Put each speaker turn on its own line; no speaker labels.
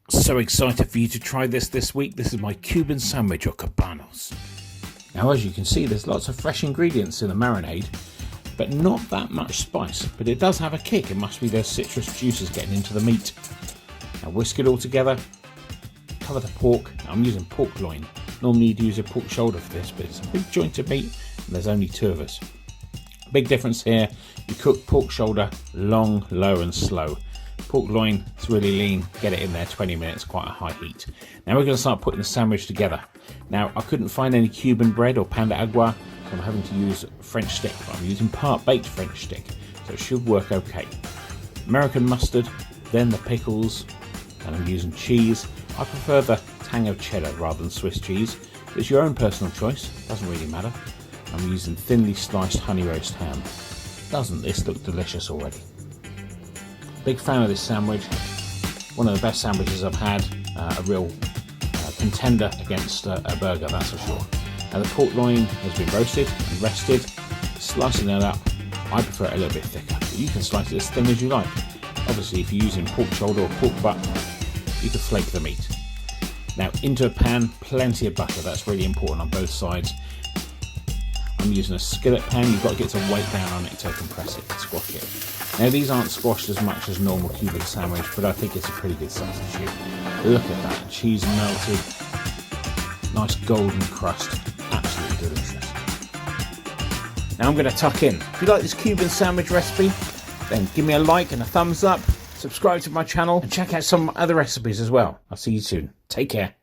So excited for you to try this week. This is my Cuban sandwich, or Cubanos. Now, as you can see, there's lots of fresh ingredients in the marinade, but not that much spice. But it does have a kick. It must be those citrus juices getting into the meat. Now whisk it all together. Cover the pork. I'm using pork loin. Normally you'd use a pork shoulder for this, but it's a big joint of meat and there's only two of us. Big difference here, you cook pork shoulder long, low and slow. Pork loin is really lean, get it in there 20 minutes, quite a high heat. Now we're going to start putting the sandwich together. Now I couldn't find any Cuban bread or pan de agua, so I'm having to use French stick. I'm using part baked French stick, so it should work okay. American mustard, then the pickles, and I'm using cheese. I prefer the tang of cheddar rather than Swiss cheese. It's your own personal choice, doesn't really matter. I'm using thinly sliced honey roast ham. Doesn't this look delicious already? Big fan of this sandwich. One of the best sandwiches I've had. A real contender against a burger, that's for sure. Now the pork loin has been roasted and rested. Slicing it up, I prefer it a little bit thicker. But you can slice it as thin as you like. Obviously, if you're using pork shoulder or pork butt, you can flake the meat. Now into a pan, plenty of butter. That's really important on both sides. I'm using a skillet pan. You've got to get some weight down on it to compress it and squash it. Now these aren't squashed as much as normal Cuban sandwich, but I think it's a pretty good substitute. Look at that, cheese melted, nice golden crust, absolutely delicious. Now I'm going to tuck in. If you like this Cuban sandwich recipe, then give me a like and a thumbs up, subscribe to my channel, and check out some other recipes as well. I'll see you soon. Take care.